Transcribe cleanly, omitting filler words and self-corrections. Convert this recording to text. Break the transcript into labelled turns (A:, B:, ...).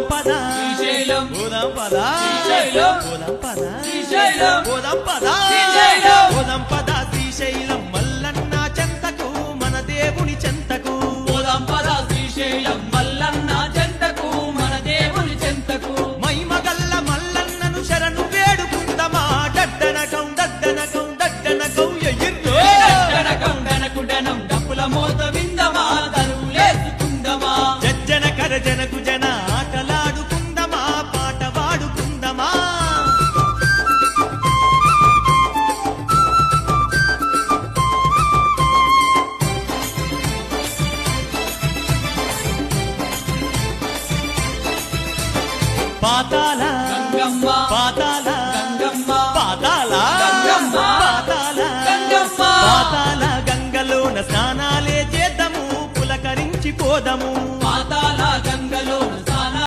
A: పద
B: శ్రీశైలం
A: పోదాం పద
B: శ్రీశైలం
A: పోదాం పద
B: శ్రీశైలం
A: పోదాం పద
B: శ్రీశైలం
A: పోదాం పద శ్రీశైలం మల్లన్న చెంతకు మన దేవుని చెంతకు
B: పోదాం పద శ్రీశైలం మల్లన్న చెంతకు మన దేవుని చెంతకు
A: మైమగల్ల మల్లన్నను శరణు వేడుకుందమా డడ్డనకం డడ్డనకం డడ్డనకం ఎయ్యిర్రో
B: డనకుండనం డప్పుల మోత విందమా తరువులేసుకుందమా
A: జజ్జన కరజనకు జన ఆటలాడుకుందమా పాట వాడుకుందమా పాతాల
B: గంగమ్మ
A: పాతాల
B: గంగమ్మ
A: పాతాల
B: గంగమ్మ
A: పాతాల
B: గంగమ్మ
A: పాతాల గంగలోన స్నానాలే చేద్దాము పులకరించి పోదము